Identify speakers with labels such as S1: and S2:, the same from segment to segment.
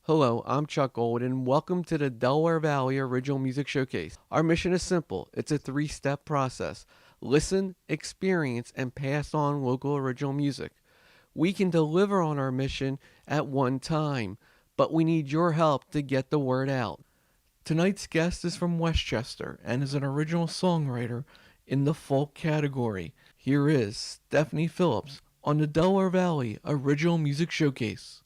S1: Hello, I'm Chuck Gold, and welcome to the Delaware Valley Original Music Showcase. Our mission is simple. It's a three-step process. Listen, experience, and pass on local original music. We can deliver on our mission at one time, but we need your help to get the word out. Tonight's guest is from Westchester and is an original songwriter in the folk category. Here is Stephanie Phillips on the Delaware Valley Original Music Showcase.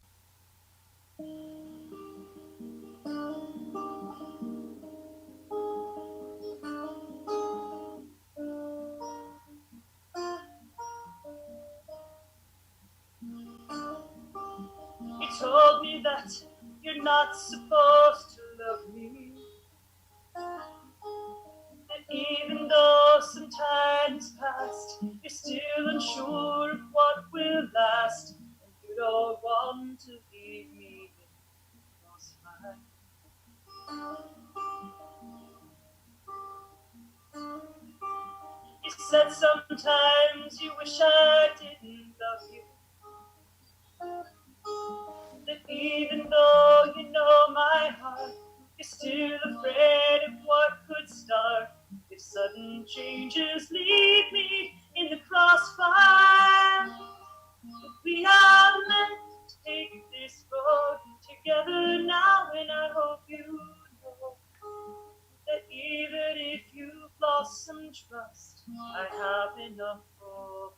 S2: You told me that you're not supposed to love me. And even though some time has passed, you're still unsure of what will last. And you don't want to leave me in crossfire. You said sometimes you wish I didn't love you. That even though you know my heart, you're still afraid of what could start if sudden changes leave me in the crossfire. But we are meant to take this road together now, and I hope you know that even if you've lost some trust, I have enough hope.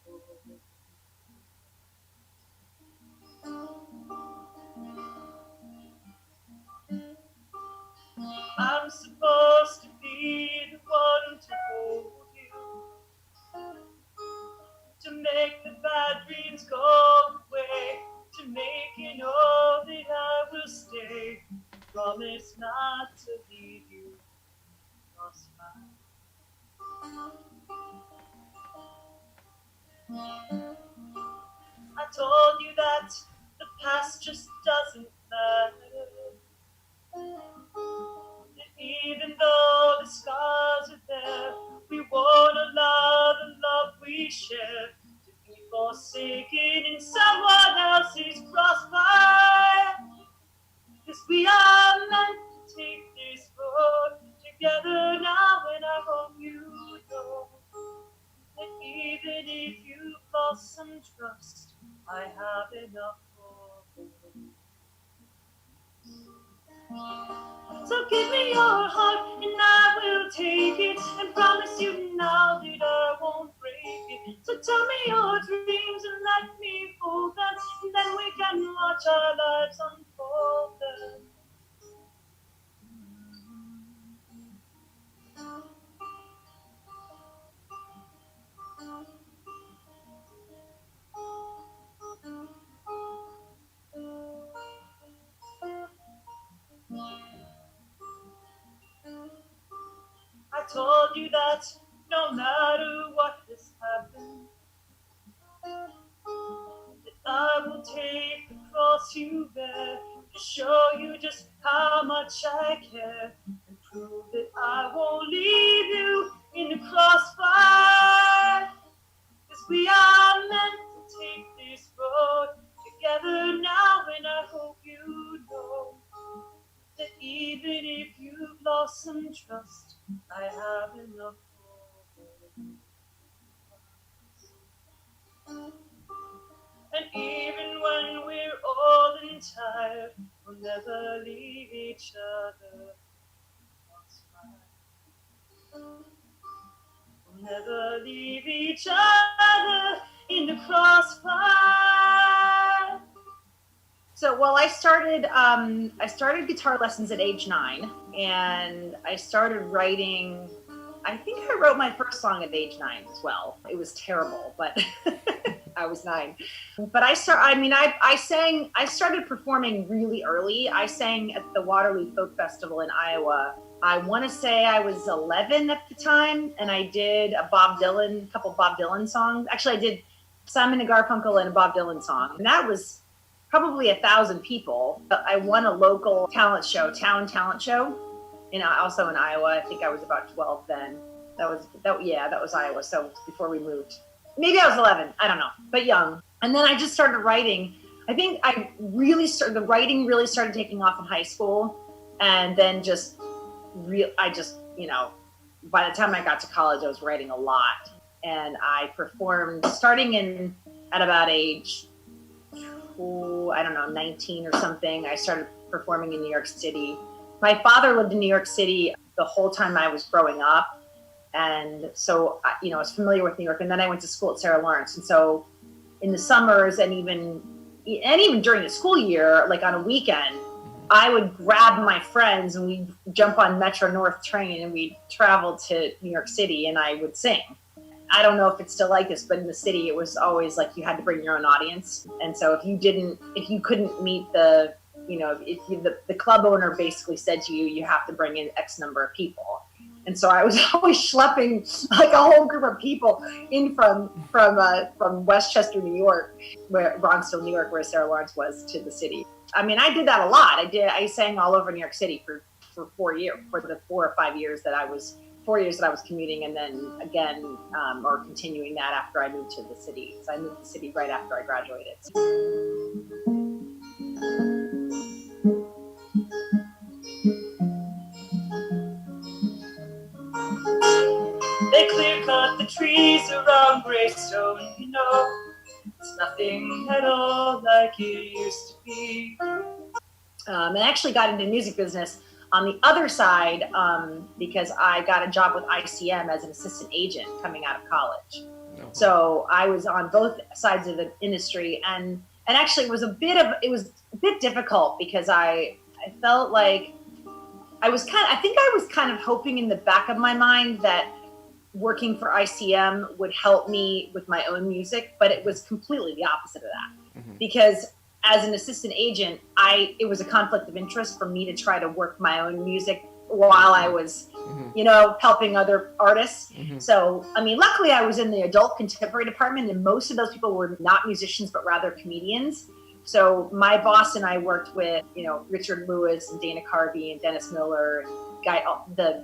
S2: I'm supposed to be the one to hold you, to make the bad dreams go away, to make you know that I will stay. Promise not to leave you crossfire. I told you that the past just doesn't matter. And even though the scars are there, we won't allow the love we share to be forsaken in someone else's crossfire. Because we are meant to take this road together now, and I hope you know that even if you've lost some trust, I have enough hope. So give me your heart and I will take it, and promise you now that I won't break it. So tell me your dreams and let me hold them, and then we can watch our lives unfold them. I told you that no matter what has happened, that I will take the cross you bear to show you just how much I care, and prove that I won't leave you in the crossfire. Cause we are meant to take this road together now, and I hope you know that even if you've lost some trust, I have enough hope. And even when we're old and tired, we'll never leave each other. We'll never leave each other in the crossfire. So, well, I started guitar lessons at age 9, and I started writing. I think I wrote my first song at age 9 as well. It was terrible, but I was 9. But I started performing really early. I sang at the Waterloo Folk Festival in Iowa. I want to say I was 11 at the time, and I did a couple Bob Dylan songs. Actually, I did Simon and Garfunkel and a Bob Dylan song, and that was probably 1,000 people. I won a local town talent show, also in Iowa. I think I was about 12 then. That was Iowa. So before we moved, maybe I was 11. I don't know, but young. And then I just started writing. I think the writing really started taking off in high school, and then by the time I got to college, I was writing a lot, and I performed at about age, 19 or something. I started performing in New York City. My father lived in New York City the whole time I was growing up, and so I was familiar with New York. And then I went to school at Sarah Lawrence, and so in the summers and even during the school year, like on a weekend, I would grab my friends and we'd jump on Metro North train and we'd travel to New York City and I would sing. I don't know if it's still like this, but in the city, it was always like you had to bring your own audience. And so if you couldn't meet the club owner basically said to you, you have to bring in X number of people. And so I was always schlepping like a whole group of people in from Westchester, New York, Bronxville, New York, where Sarah Lawrence was, to the city. I mean, I did that a lot. I sang all over New York City for 4 years, for the 4 or 5 years that I was commuting, and then again, or continuing that after I moved to the city. So I moved to the city right after I graduated.
S3: They clear cut the trees around Greystone, it's nothing at all like it used to be.
S2: And I actually got into the music business on the other side because I got a job with ICM as an assistant agent coming out of college. Oh. So I was on both sides of the industry, and actually it was a bit difficult because I felt like I was kind of hoping in the back of my mind that working for ICM would help me with my own music, but it was completely the opposite of that. Mm-hmm. Because as an assistant agent, it was a conflict of interest for me to try to work my own music while I was, mm-hmm. Helping other artists. Mm-hmm. So, I mean, luckily I was in the adult contemporary department, and most of those people were not musicians, but rather comedians. So my boss and I worked with, Richard Lewis and Dana Carvey and Dennis Miller, and the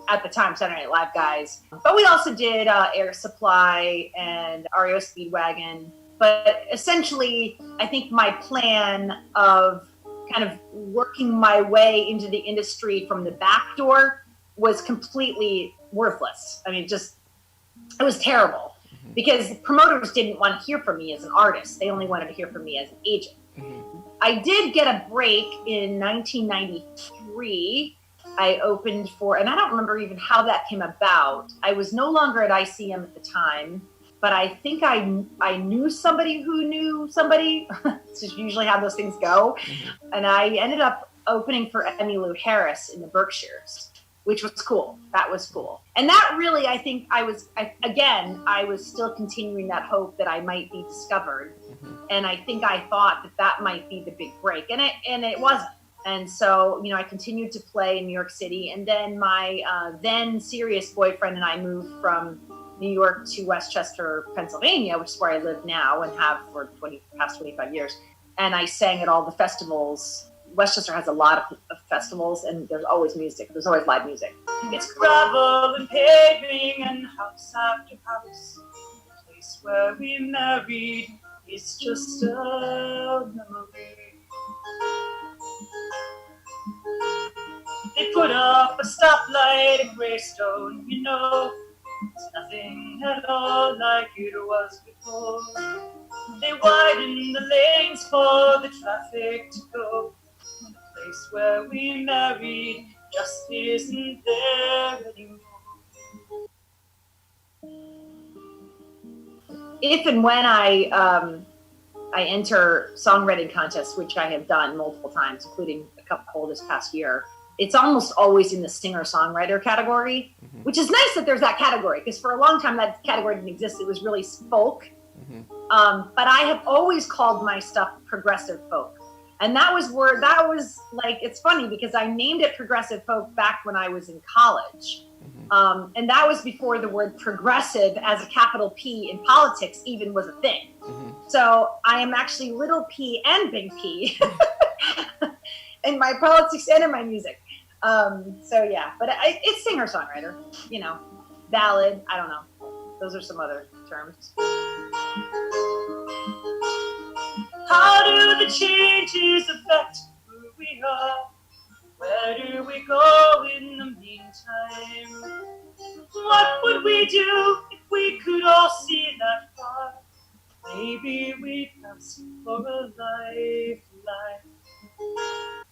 S2: at the time Saturday Night Live guys. But we also did Air Supply and REO Speedwagon. But essentially, I think my plan of kind of working my way into the industry from the back door was completely worthless. I mean, it was terrible. Mm-hmm. Because promoters didn't want to hear from me as an artist. They only wanted to hear from me as an agent. Mm-hmm. I did get a break in 1993. I opened and I don't remember even how that came about. I was no longer at ICM at the time, but I think I knew somebody who knew somebody. It's just usually how those things go. Mm-hmm. And I ended up opening for Emmylou Harris in the Berkshires, which was cool. That was cool. And that really, I think I was still continuing that hope that I might be discovered. Mm-hmm. And I think I thought that might be the big break. And it wasn't. And so, I continued to play in New York City. And then my then serious boyfriend and I moved from New York to Westchester, Pennsylvania, which is where I live now and have for past 25 years. And I sang at all the festivals. Westchester has a lot of festivals, and there's always music. There's always live music.
S3: It's gravel and paving and house after house. The place where we married is just a memory. They put up a stoplight in Greystone, it's nothing at all like it was before. They widened the lanes for the traffic to go. The place where we married just isn't there anymore.
S2: If and when I enter songwriting contests, which I have done multiple times, including a couple this past year, it's almost always in the singer-songwriter category, mm-hmm. which is nice that there's that category, because for a long time that category didn't exist. It was really folk. Mm-hmm. But I have always called my stuff progressive folk. And that was like, it's funny because I named it progressive folk back when I was in college. Mm-hmm. And that was before the word progressive as a capital P in politics even was a thing. Mm-hmm. So I am actually little p and big P in my politics and in my music. So yeah, but it's singer-songwriter, ballad, I don't know. Those are some other terms.
S3: How do the changes affect who we are? Where do we go in the meantime? What would we do if we could all see that far? Maybe we'd ask for a lifeline.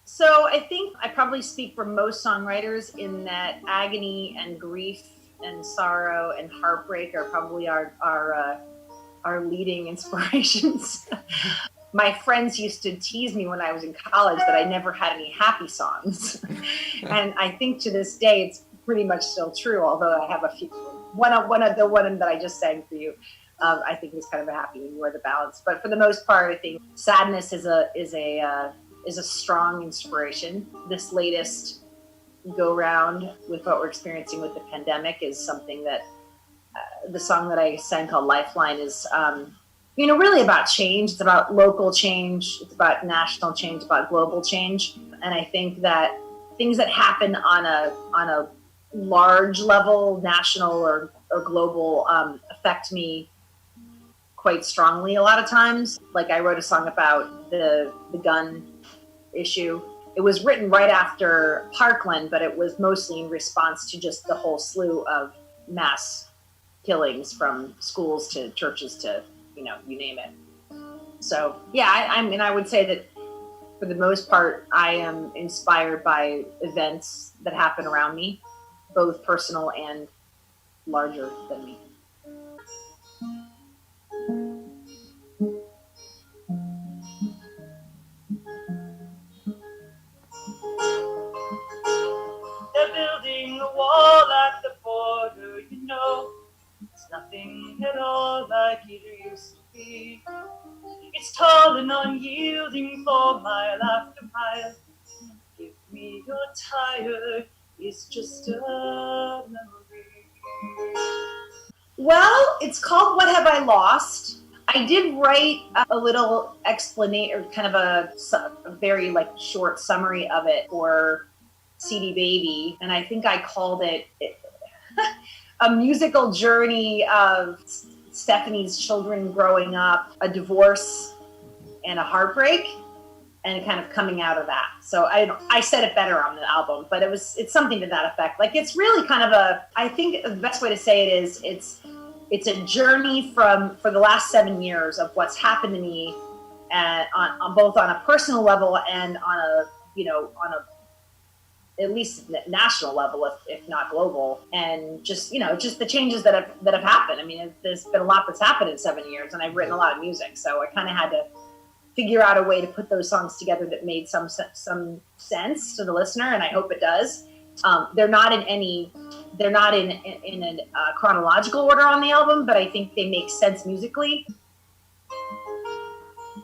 S2: So I think I probably speak for most songwriters in that agony and grief and sorrow and heartbreak are probably our leading inspirations. My friends used to tease me when I was in college that I never had any happy songs. And I think to this day, it's pretty much still true, although I have a few. One of the one that I just sang for you, I think is kind of a happy, you are the balance. But for the most part, I think sadness is a strong inspiration. This latest go round with what we're experiencing with the pandemic is something that the song that I sang called Lifeline is, really about change. It's about local change. It's about national change, about global change. And I think that things that happen on a large level, national or global, affect me quite strongly a lot of times. Like I wrote a song about the gun issue. It was written right after Parkland, but it was mostly in response to just the whole slew of mass killings from schools to churches to, you name it. So yeah, I would say that for the most part, I am inspired by events that happen around me, both personal and larger than me.
S3: They're building a wall at the border, It's nothing at all like it used to be. It's tall and unyielding for mile after mile. Give me your tire, it's just a memory.
S2: Well, it's called What Have I Lost? I did write a little explanation, or kind of a very short summary of it for CD Baby, and I think I called it a musical journey of Stephanie's children growing up, a divorce, and a heartbreak, and kind of coming out of that. So I said it better on the album, but it's something to that effect. It's really kind of I think the best way to say it is it's a journey for the last 7 years of what's happened to me, on both on a personal level and on a at least national level, if not global, and just the changes that have happened. I mean, there's been a lot that's happened in 7 years, and I've written a lot of music, so I kind of had to figure out a way to put those songs together that made some sense to the listener, and I hope it does. They're not in a chronological order on the album, but I think they make sense musically.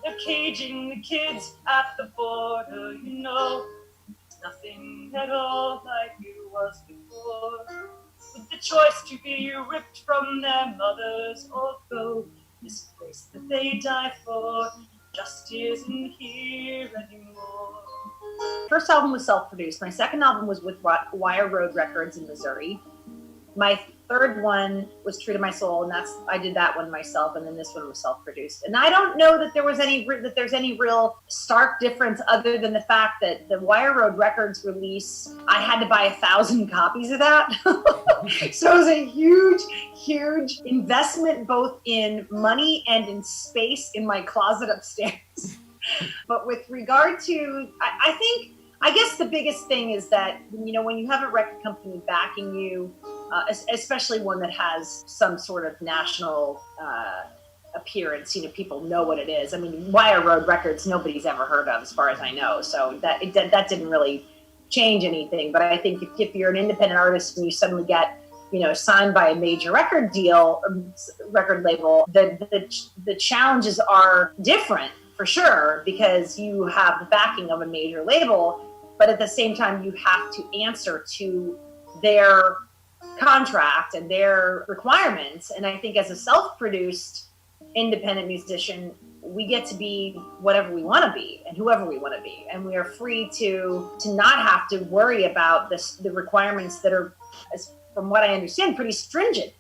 S3: They're caging the kids at the border, It's nothing at all like it was before. With the choice to be ripped from their mothers or go, this place that they die for just isn't here anymore.
S2: First album was self-produced. My second album was with Wire Road Records in Missouri. My third one was True to My Soul, and I did that one myself, and then this one was self-produced. And I don't know that there's any real stark difference other than the fact that the Wire Road Records release, I had to buy 1,000 copies of that. So it was a huge investment, both in money and in space in my closet upstairs. But with regard to, I guess the biggest thing is that, when you have a record company backing you, especially one that has some sort of national appearance, people know what it is. I mean, Wire Road Records, nobody's ever heard of, as far as I know. So that didn't really change anything. But I think if you're an independent artist and you suddenly get, signed by a major record label, the challenges are different for sure, because you have the backing of a major label, but at the same time you have to answer to their contract and their requirements. And I think as a self-produced independent musician, we get to be whatever we want to be and whoever we want to be, and we are free to not have to worry about the requirements that are, from what I understand, pretty stringent,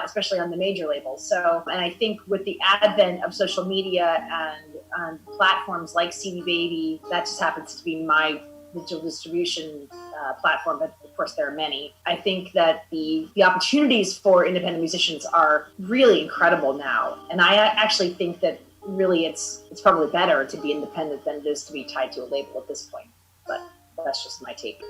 S2: especially on the major labels. So, and I think with the advent of social media and platforms like CD Baby. That just happens to be my digital distribution platform, but of course there are many. I think that the opportunities for independent musicians are really incredible now, and I actually think that really it's probably better to be independent than it is to be tied to a label at this point. But that's just my take.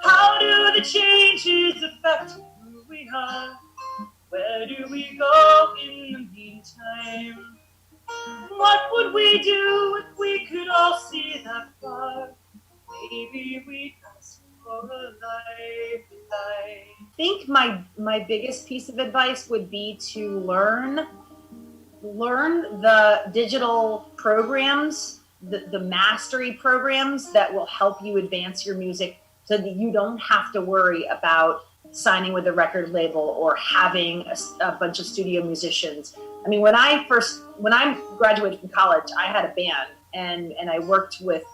S3: How do the changes affect who we are? Where do we go in the meantime? What would we do if we could all see that far? Maybe we'd ask for a lifeline.
S2: I think my biggest piece of advice would be to learn the digital programs, the mastery programs that will help you advance your music so that you don't have to worry about signing with a record label or having a bunch of studio musicians. I mean, when I graduated from college, I had a band and I worked with,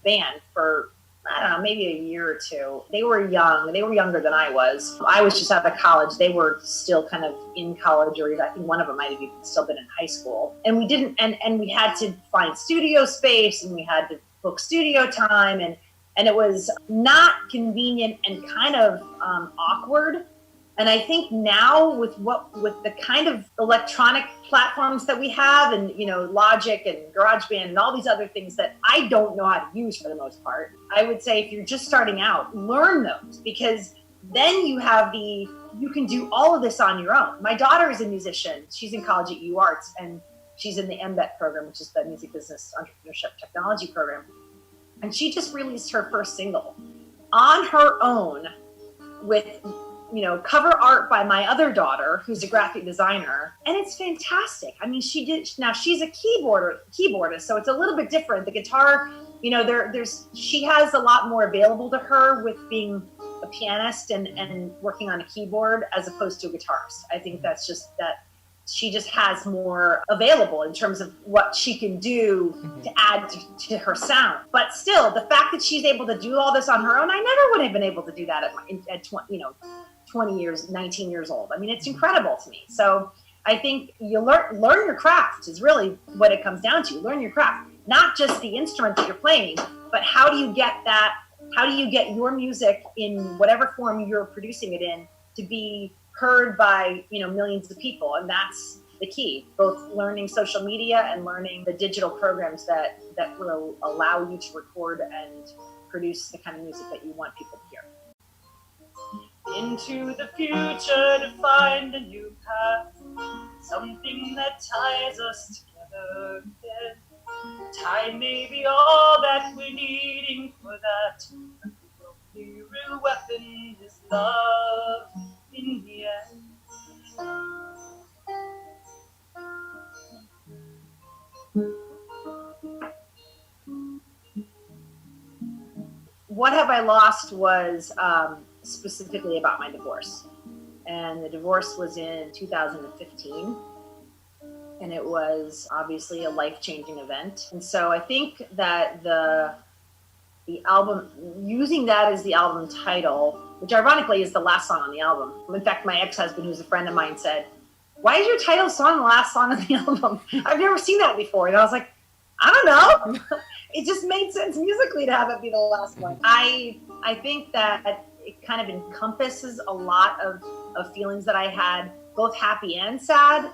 S2: band for, I don't know, maybe a year or two. They were young. They were younger than I was. I was just out of college. They were still kind of in college, or I think one of them might have even still been in high school. And we didn't, and we had to find studio space, and we had to book studio time, and it was not convenient and kind of awkward. And I think now with the kind of electronic platforms that we have, and Logic and GarageBand and all these other things that I don't know how to use for the most part, I would say if you're just starting out, learn those, because then you can do all of this on your own. My daughter is a musician. She's in college at UArts, and she's in the MBET program, which is the Music Business Entrepreneurship Technology program. And she just released her first single on her own with cover art by my other daughter, who's a graphic designer, and it's fantastic. I mean, she's a keyboardist, so it's a little bit different. The guitar, she has a lot more available to her with being a pianist and working on a keyboard as opposed to a guitarist. I think that's just that she just has more available in terms of what she can do to add to her sound. But still, the fact that she's able to do all this on her own, I never would have been able to do that at 20 years, 19 years old. I mean, it's incredible to me. So I think you learn your craft is really what it comes down to. Learn your craft, not just the instrument that you're playing, but how do you get your music in whatever form you're producing it in to be heard by millions of people. And that's the key, both learning social media and learning the digital programs that will allow you to record and produce the kind of music that you want people to hear.
S3: Into the future to find a new path, something that ties us together again. Time may be all that we're needing for that, but the only real weapon is love in the end.
S2: What Have I Lost was specifically about my divorce. And the divorce was in 2015. And it was obviously a life-changing event. And so I think that the album, using that as the album title, which ironically is the last song on the album. In fact, my ex-husband, who's a friend of mine, said, "Why is your title song the last song on the album? I've never seen that before." And I was like, I don't know. It just made sense musically to have it be the last one. I think that it kind of encompasses a lot of feelings that I had, both happy and sad,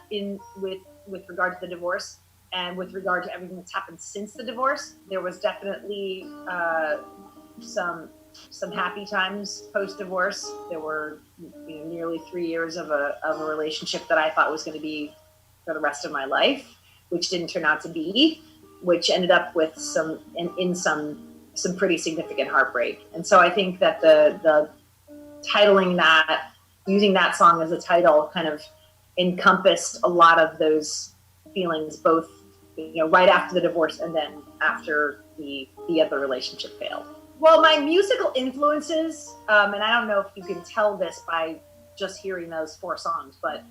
S2: with regard to the divorce and with regard to everything that's happened since the divorce. There was definitely some happy times post-divorce. There were nearly 3 years of a relationship that I thought was going to be for the rest of my life, which didn't turn out to be, which ended up with some pretty significant heartbreak. And so I think that the titling that, using that song as a title, kind of encompassed a lot of those feelings, both right after the divorce and then after the other relationship failed. Well, my musical influences, and I don't know if you can tell this by just hearing those 4 songs, but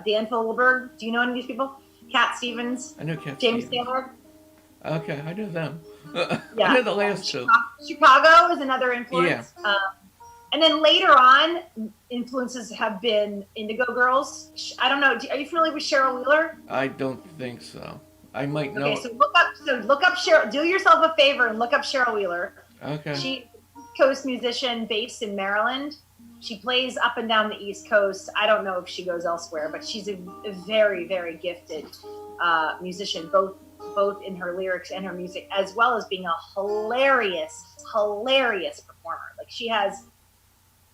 S2: Dan Fogelberg, do you know any of these people? Cat Stevens,
S1: I know Cat
S2: James
S1: Stevens.
S2: Taylor.
S1: Okay, I know them.
S2: Yeah.
S1: I know the last 2.
S2: Chicago is another influence. And then later on, influences have been Indigo Girls. I don't know. Are you familiar with Cheryl Wheeler?
S1: I don't think so. I might know.
S2: Okay, so look up Cheryl. Do yourself a favor and look up Cheryl Wheeler.
S1: Okay.
S2: She's an East Coast musician based in Maryland. She plays up and down the East Coast. I don't know if she goes elsewhere, but she's a very, very gifted musician, both in her lyrics and her music, as well as being a hilarious performer. Like, she has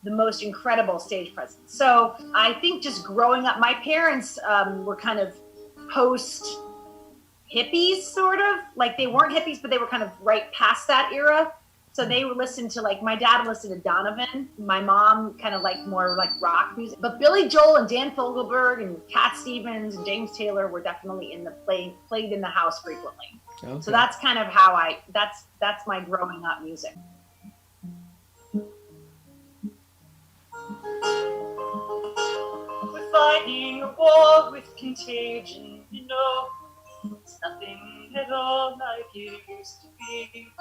S2: the most incredible stage presence. So I think just growing up, my parents were kind of post hippies, sort of. Like, they weren't hippies, but they were kind of right past that era. So they would listen to, like, my dad listened to Donovan. My mom kind of liked more like rock music. But Billy Joel and Dan Fogelberg and Cat Stevens and James Taylor were definitely played in the house frequently. Okay. So that's kind of how that's my growing up music.
S3: We're fighting a war with contagion, you know. It's nothing at all like it used to be.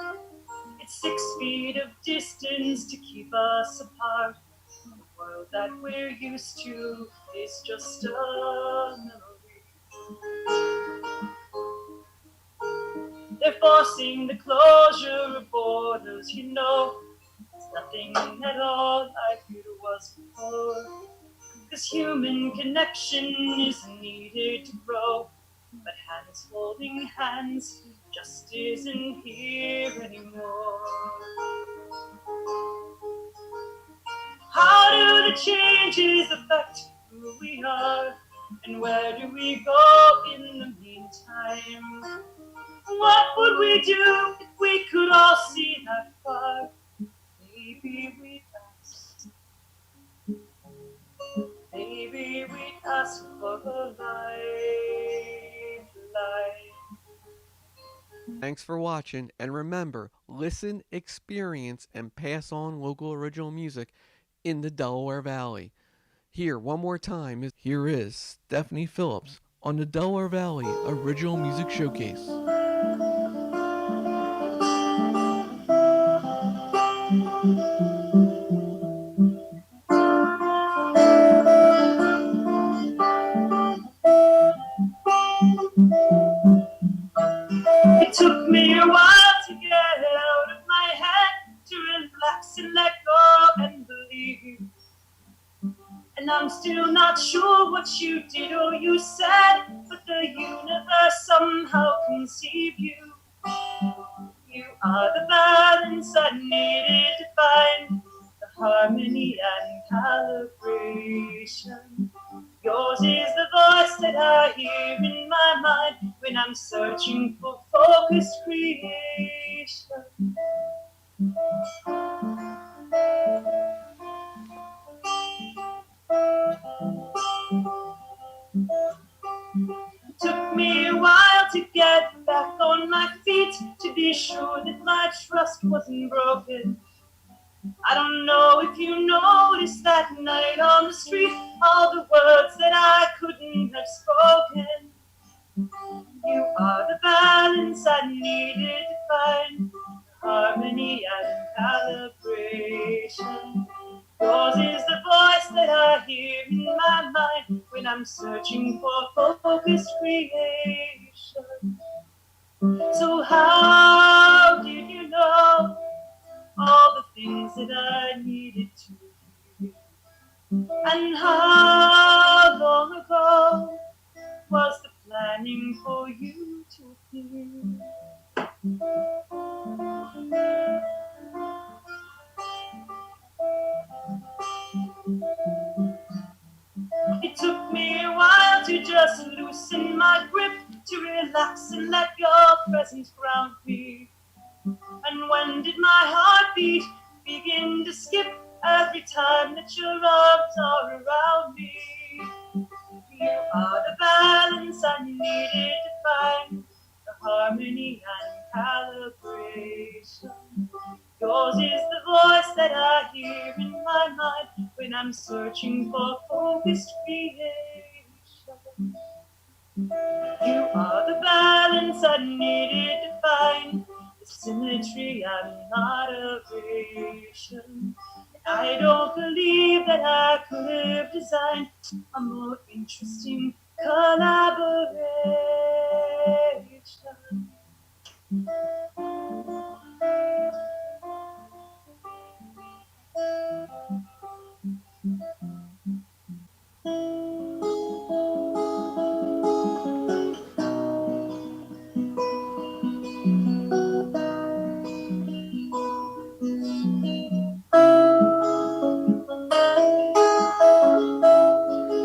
S3: It's 6 feet of distance to keep us apart. The world that we're used to is just a memory. They're forcing the closure of borders, you know. It's nothing at all like it was before. 'Cause human connection is needed to grow. But hands holding hands just isn't here anymore. How do the changes affect who we are? And where do we go in the meantime? What would we do if we could all see that far? Maybe we'd ask. Maybe we'd ask for a lifeline.
S1: Thanks for watching, and remember, listen, experience, and pass on local original music in the Delaware Valley. Here, one more time, here is Stephanie Phillips on the Delaware Valley Original Music Showcase.
S3: It took me a while to get out of my head, to relax and let go and believe. And I'm still not sure what you did or you said, but the universe somehow conceived you. You are the balance I needed to find, the harmony and calibration. Yours is the voice that I hear in my mind when I'm searching for focused creation. It took me a while to get back on my feet, to be sure that my trust wasn't broken. I don't know if you noticed that night on the street, all the words that I couldn't have spoken. You are the balance I needed to find, the harmony and calibration. Yours is the voice that I hear in my mind when I'm searching for focused creation. So how did you know all the things that I needed to hear? And how long ago was the planning for you to appear? It took me a while to just loosen my grip, to relax and let your presence ground me. And when did my heartbeat begin to skip every time that your arms are around me? You are the balance I needed to find, the harmony and calibration. Yours is the voice that I hear in my mind when I'm searching for focused creation. You are the balance I needed to find, the symmetry and moderation. I don't believe that I could have designed a more interesting collaboration.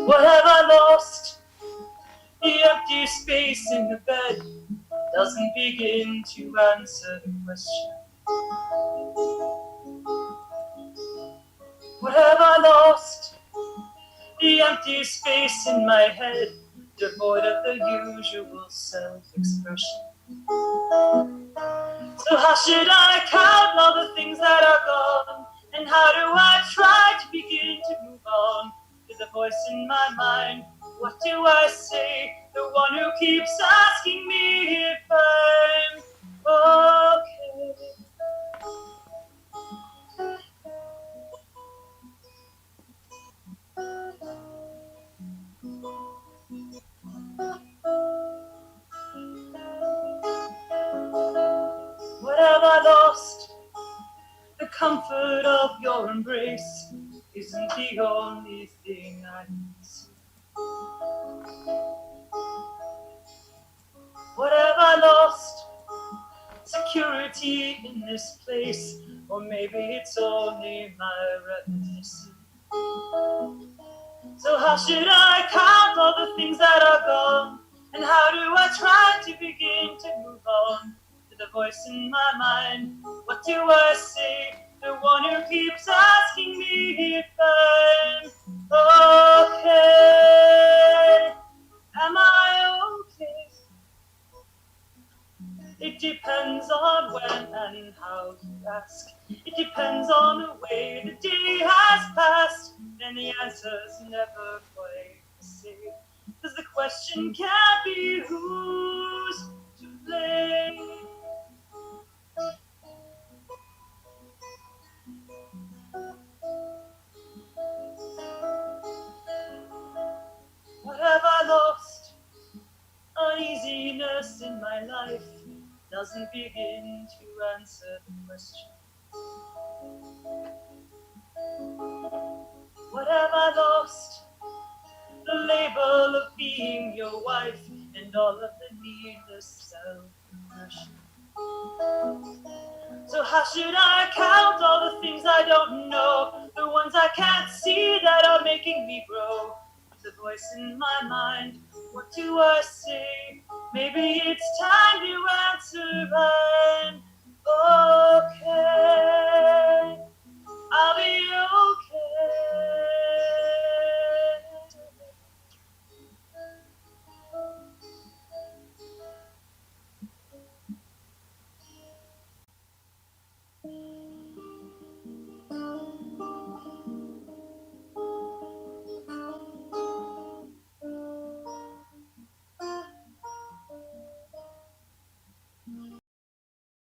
S3: What have I lost? The empty space in the bed doesn't begin to answer the question. What have I lost? The empty space in my head, devoid of the usual self-expression. So how should I count all the things that are gone? And how do I try to begin to move on? To the voice in my mind, what do I say? The one who keeps asking me if I'm okay. What have I lost? The comfort of your embrace isn't the only thing I miss. What have I lost? Security in this place, or maybe it's only my reminiscence. So how should I count all the things that are gone? And how do I try to begin to move on? To the voice in my mind, what do I say? The one who keeps asking me if I'm okay. Am I okay? It depends on when and how you ask. It depends on the way the day has passed. And the answer's never quite the same. 'Cause the question can't be who's to blame. What have I lost? Uneasiness in my life doesn't begin to answer the question. What have I lost? The label of being your wife and all of the needless self-impression. So how should I count all the things I don't know, the ones I can't see that are making me grow? The voice in my mind, what do I say? Maybe it's time to answer